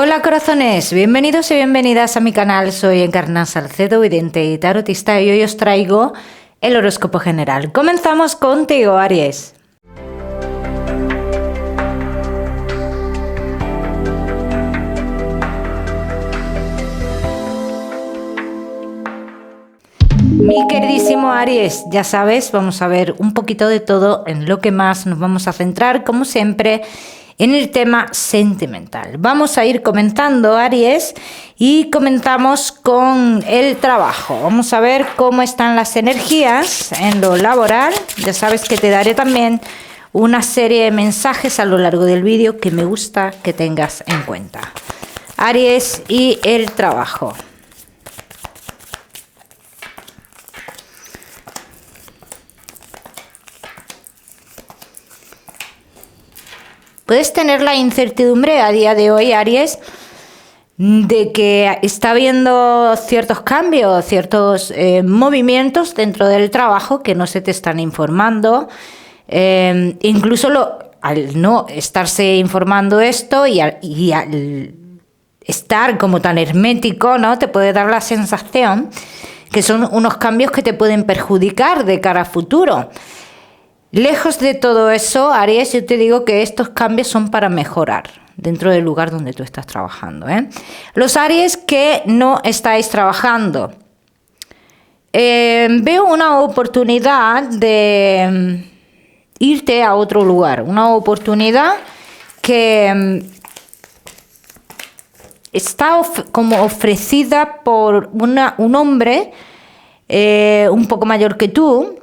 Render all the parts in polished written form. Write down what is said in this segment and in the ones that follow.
Hola corazones, bienvenidos y bienvenidas a mi canal. Soy Encarna Salcedo, vidente y tarotista, y hoy os traigo el horóscopo general. Comenzamos contigo, Aries. Mi queridísimo Aries, ya sabes, vamos a ver un poquito de todo, en lo que más nos vamos a centrar, como siempre, en el tema sentimental. Vamos a ir comentando, Aries, y comenzamos con el trabajo. Vamos a ver cómo están las energías en lo laboral. Ya sabes que te daré también una serie de mensajes a lo largo del vídeo que me gusta que tengas en cuenta. Aries y el trabajo. Puedes tener la incertidumbre a día de hoy, Aries, de que está habiendo ciertos cambios, ciertos movimientos dentro del trabajo que no se te están informando. Incluso al no estarse informando esto y al estar como tan hermético, ¿no? Te puede dar la sensación que son unos cambios que te pueden perjudicar de cara a futuro. Lejos de todo eso, Aries, yo te digo que estos cambios son para mejorar dentro del lugar donde tú estás trabajando, ¿eh? Los Aries que no estáis trabajando, veo una oportunidad de irte a otro lugar, una oportunidad que está como ofrecida por un hombre un poco mayor que tú.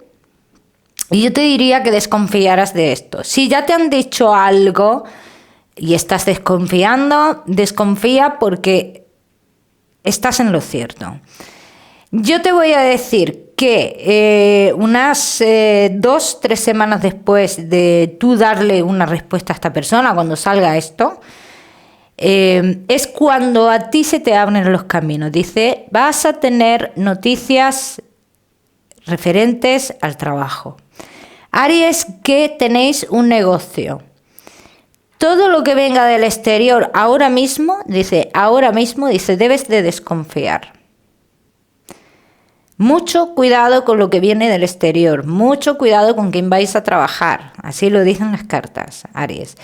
Y yo te diría que desconfiaras de esto. Si ya te han dicho algo y estás desconfiando, desconfía porque estás en lo cierto. Yo te voy a decir que unas 2-3 semanas después de tú darle una respuesta a esta persona, cuando salga esto, es cuando a ti se te abren los caminos. Dice, vas a tener noticias referentes al trabajo. Aries, que tenéis un negocio. Todo lo que venga del exterior ahora mismo, dice, debes de desconfiar. Mucho cuidado con lo que viene del exterior, mucho cuidado con quién vais a trabajar. Así lo dicen las cartas, Aries.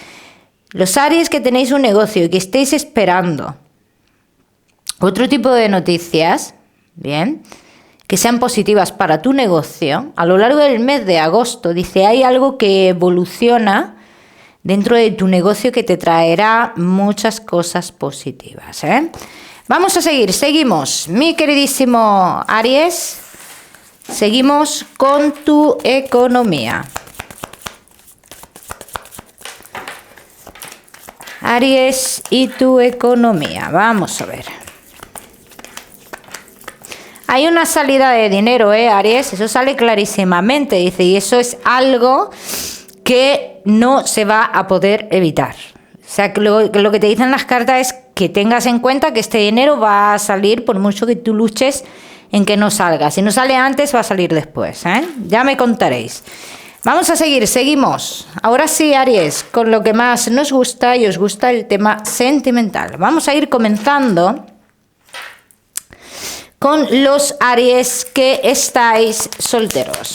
Los Aries que tenéis un negocio y que estéis esperando otro tipo de noticias, bien, que sean positivas para tu negocio, a lo largo del mes de agosto, dice, hay algo que evoluciona dentro de tu negocio que te traerá muchas cosas positivas, ¿eh? Vamos a seguimos, mi queridísimo Aries, seguimos con tu economía. Aries y tu economía, vamos a ver. Hay una salida de dinero, Aries, eso sale clarísimamente, dice, y eso es algo que no se va a poder evitar. O sea, que lo que te dicen las cartas es que tengas en cuenta que este dinero va a salir por mucho que tú luches en que no salga. Si no sale antes, va a salir después, ¿eh? Ya me contaréis. Vamos a seguimos. Ahora sí, Aries, con lo que más nos gusta y os gusta el tema sentimental. Vamos a ir comenzando con los Aries que estáis solteros.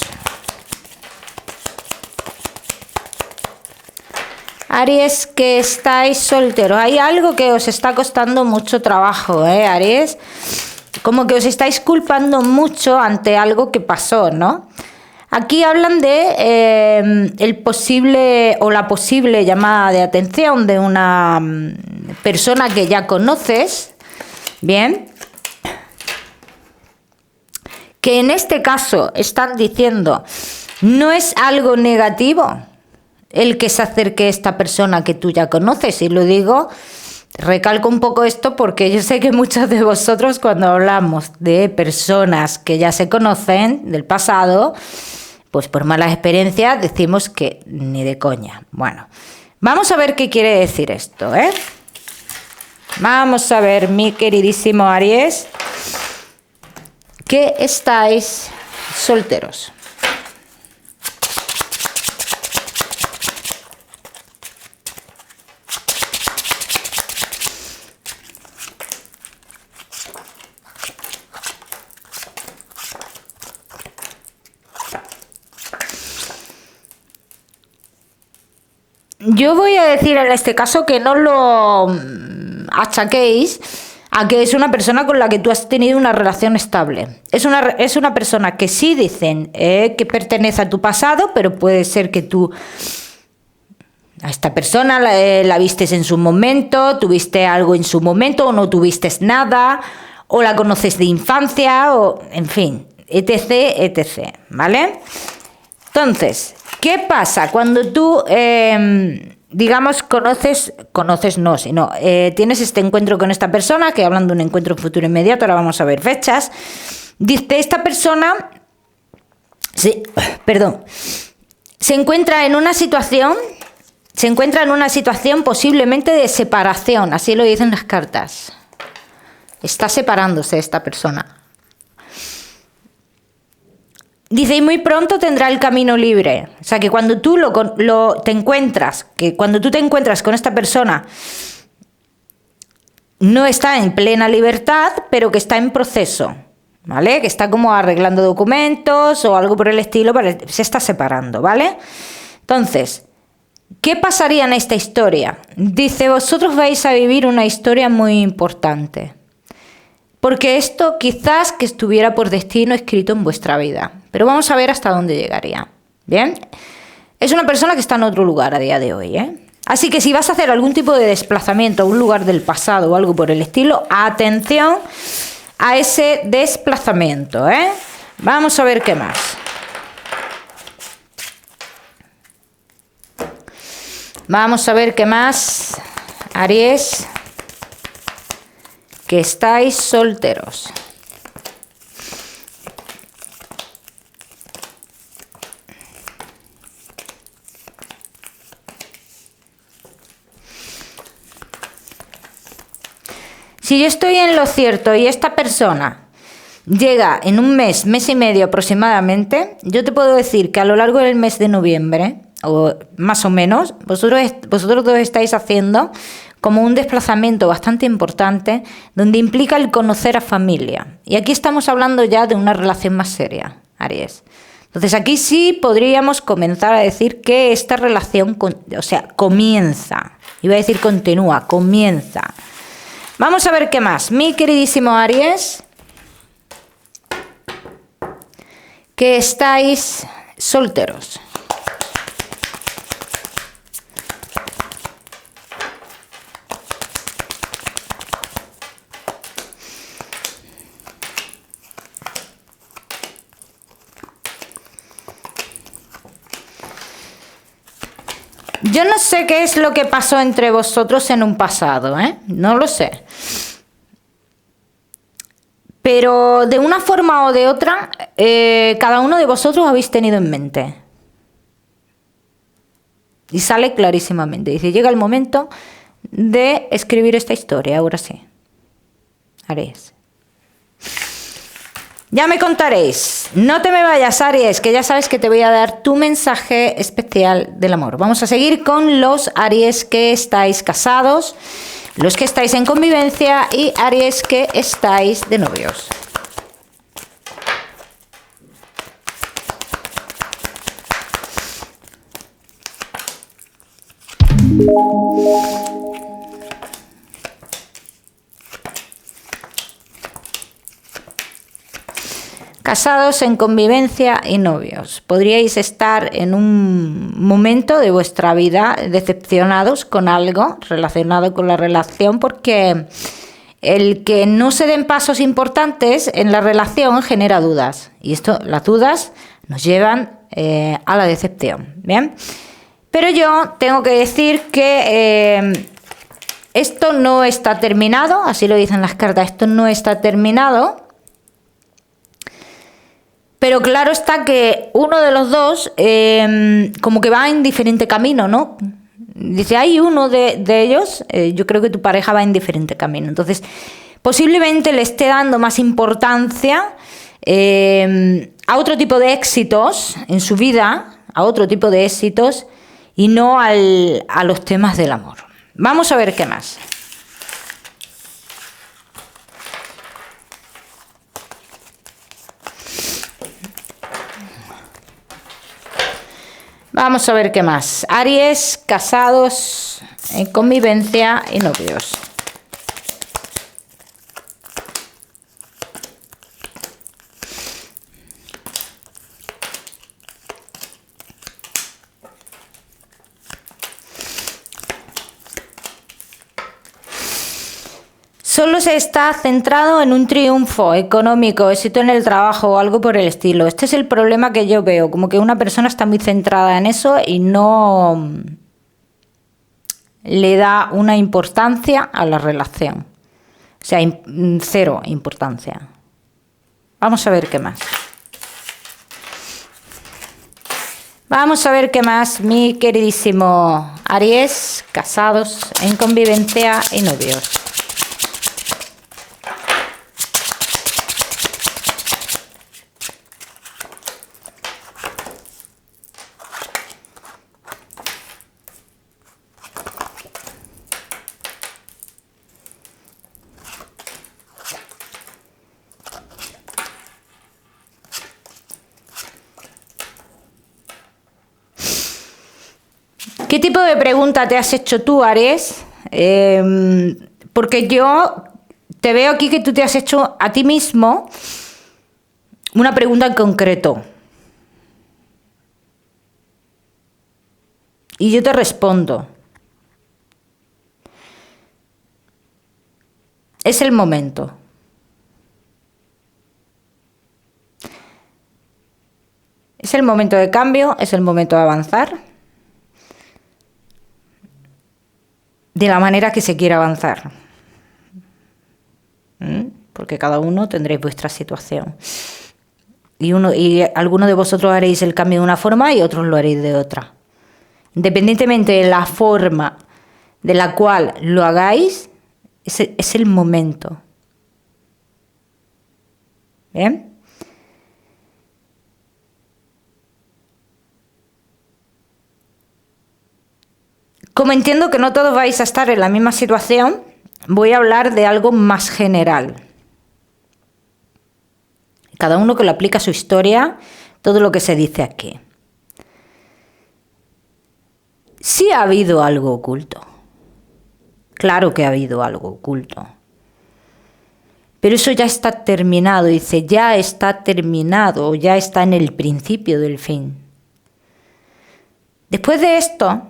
Aries que estáis solteros. Hay algo que os está costando mucho trabajo, Aries. Como que os estáis culpando mucho ante algo que pasó, ¿no? Aquí hablan de el posible o la posible llamada de atención de una persona que ya conoces, bien, que en este caso están diciendo no es algo negativo el que se acerque esta persona que tú ya conoces, y lo digo, recalco un poco esto porque yo sé que muchos de vosotros cuando hablamos de personas que ya se conocen del pasado, pues por malas experiencias decimos que ni de coña. Bueno, vamos a ver qué quiere decir esto, ¿eh? Vamos a ver, mi queridísimo Aries, que estáis solteros. yo voy a decir en este caso que no lo achaquéis a que es una persona con la que tú has tenido una relación estable. Es una persona que sí dicen que pertenece a tu pasado, pero puede ser que tú a esta persona la vistes en su momento, tuviste algo en su momento o no tuviste nada, o la conoces de infancia, o en fin, etc, etc, ¿vale? Entonces, ¿qué pasa cuando tú, digamos, tienes este encuentro con esta persona, que hablando de un encuentro en futuro inmediato, ahora vamos a ver fechas, dice esta persona, se encuentra en una situación posiblemente de separación, así lo dicen las cartas. Está separándose esta persona. Dice, y muy pronto tendrá el camino libre. O sea, que cuando tú te encuentras con esta persona, no está en plena libertad, pero que está en proceso, ¿vale? Que está como arreglando documentos o algo por el estilo, se está separando, ¿vale? Entonces, ¿qué pasaría en esta historia? Dice, vosotros vais a vivir una historia muy importante. Porque esto quizás que estuviera por destino escrito en vuestra vida. Pero vamos a ver hasta dónde llegaría. ¿Bien? Es una persona que está en otro lugar a día de hoy, ¿eh? Así que si vas a hacer algún tipo de desplazamiento a un lugar del pasado o algo por el estilo, atención a ese desplazamiento, ¿eh? Vamos a ver qué más. Vamos a ver qué más, Aries, que estáis solteros. Si yo estoy en lo cierto y esta persona llega en un mes, mes y medio aproximadamente, yo te puedo decir que a lo largo del mes de noviembre, o más o menos, vosotros dos estáis haciendo como un desplazamiento bastante importante donde implica el conocer a familia. Y aquí estamos hablando ya de una relación más seria, Aries. Entonces aquí sí podríamos comenzar a decir que esta relación, comienza. Iba a decir continúa, comienza. Vamos a ver qué más. Mi queridísimo Aries, que estáis solteros. Yo no sé qué es lo que pasó entre vosotros en un pasado, ¿eh? No lo sé. Pero de una forma o de otra, cada uno de vosotros habéis tenido en mente. Y sale clarísimamente. Dice, llega el momento de escribir esta historia, ahora sí. Aries. Ya me contaréis. No te me vayas, Aries, que ya sabes que te voy a dar tu mensaje especial del amor. Vamos a seguir con los Aries que estáis casados, los que estáis en convivencia y Aries que estáis de novios. Casados en convivencia y novios. Podríais estar en un momento de vuestra vida decepcionados con algo relacionado con la relación, porque el que no se den pasos importantes en la relación genera dudas. Y las dudas nos llevan a la decepción. ¿Bien? Pero yo tengo que decir que esto no está terminado, así lo dicen las cartas, esto no está terminado. Pero claro está que uno de los dos como que va en diferente camino, ¿no? Dice, hay uno de ellos, yo creo que tu pareja va en diferente camino. Entonces, posiblemente le esté dando más importancia a otro tipo de éxitos en su vida, a otro tipo de éxitos, y no a los temas del amor. Vamos a ver qué más. Vamos a ver qué más. Aries, casados, en convivencia y novios. Solo se está centrado en un triunfo económico, éxito en el trabajo o algo por el estilo. Este es el problema que yo veo, como que una persona está muy centrada en eso y no le da una importancia a la relación. O sea, cero importancia. Vamos a ver qué más. Vamos a ver qué más, mi queridísimo Aries, casados, en convivencia y novios. ¿Qué tipo de pregunta te has hecho tú, Aries? Porque yo te veo aquí que tú te has hecho a ti mismo una pregunta en concreto. Y yo te respondo. Es el momento. Es el momento de cambio, es el momento de avanzar. De la manera que se quiera avanzar. Porque cada uno tendréis vuestra situación. Y algunos de vosotros haréis el cambio de una forma y otros lo haréis de otra. Independientemente de la forma de la cual lo hagáis, es el momento. ¿Bien? Como entiendo que no todos vais a estar en la misma situación, voy a hablar de algo más general. Cada uno que lo aplica a su historia, todo lo que se dice aquí. Sí ha habido algo oculto. Claro que ha habido algo oculto. Pero eso ya está terminado, dice, ya está terminado, ya está en el principio del fin. Después de esto,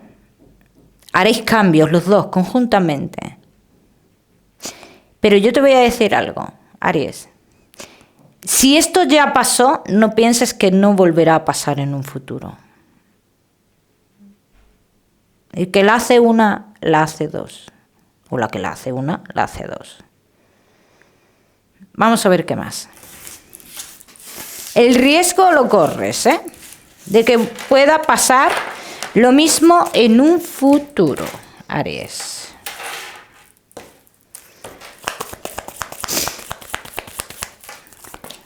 haréis cambios los dos conjuntamente. Pero yo te voy a decir algo, Aries. Si esto ya pasó, no pienses que no volverá a pasar en un futuro. El que la hace una, la hace dos. O la que la hace una, la hace dos. Vamos a ver qué más. El riesgo lo corres, de que pueda pasar lo mismo en un futuro, Aries.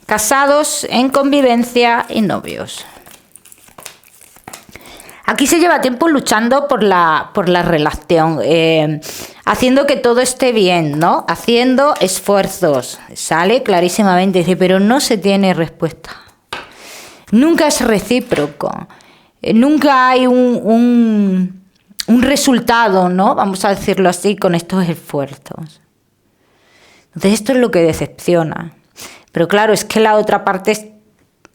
Casados, en convivencia y novios. Aquí se lleva tiempo luchando por la relación, haciendo que todo esté bien, ¿no? Haciendo esfuerzos. Sale clarísimamente, dice, pero no se tiene respuesta. Nunca es recíproco. Nunca hay un resultado, ¿no? Vamos a decirlo así, con estos esfuerzos. Entonces esto es lo que decepciona. Pero claro, es que la otra parte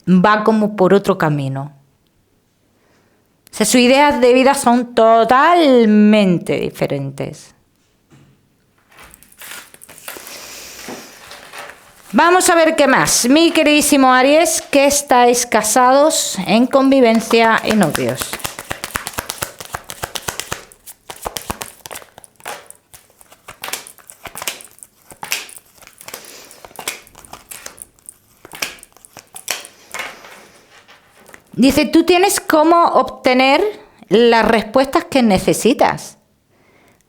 va como por otro camino. O sea, sus ideas de vida son totalmente diferentes. Vamos a ver qué más. Mi queridísimo Aries, que estáis casados, en convivencia y novios. Dice, tú tienes cómo obtener las respuestas que necesitas.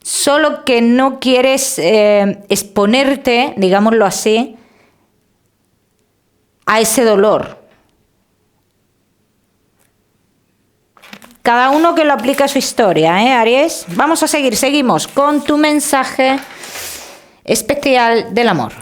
Solo que no quieres exponerte, digámoslo así, a ese dolor. Cada uno que lo aplica a su historia, Aries. Vamos a seguimos con tu mensaje especial del amor.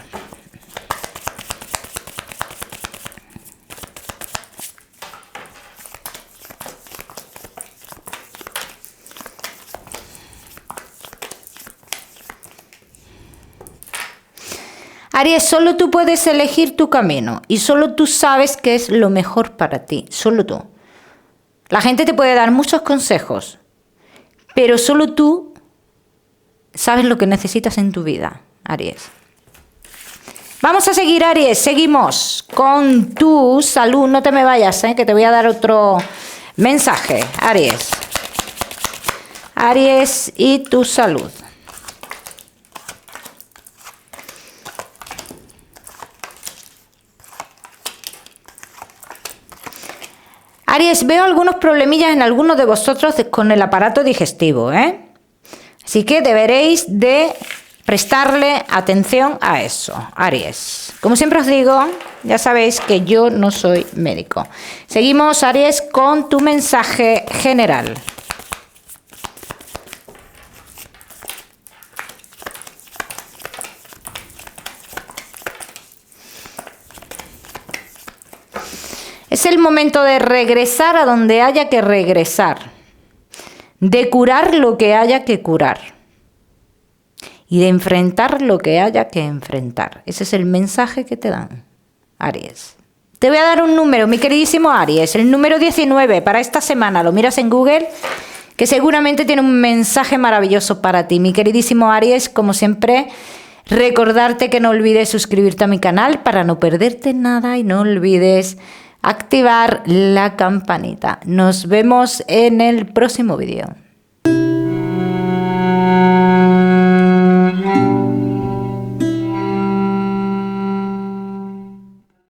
Aries, solo tú puedes elegir tu camino y solo tú sabes qué es lo mejor para ti, solo tú. La gente te puede dar muchos consejos, pero solo tú sabes lo que necesitas en tu vida, Aries. Vamos a seguir, Aries, seguimos con tu salud. No te me vayas, que te voy a dar otro mensaje, Aries. Aries y tu salud. Aries, veo algunos problemillas en algunos de vosotros con el aparato digestivo, Así que deberéis de prestarle atención a eso, Aries. Como siempre os digo, ya sabéis que yo no soy médico. Seguimos, Aries, con tu mensaje general. Es el momento de regresar a donde haya que regresar, de curar lo que haya que curar y de enfrentar lo que haya que enfrentar. Ese es el mensaje que te dan, Aries. Te voy a dar un número, mi queridísimo Aries, el número 19 para esta semana. Lo miras en Google, que seguramente tiene un mensaje maravilloso para ti. Mi queridísimo Aries, como siempre, recordarte que no olvides suscribirte a mi canal para no perderte nada y no olvides activar la campanita. Nos vemos en el próximo vídeo.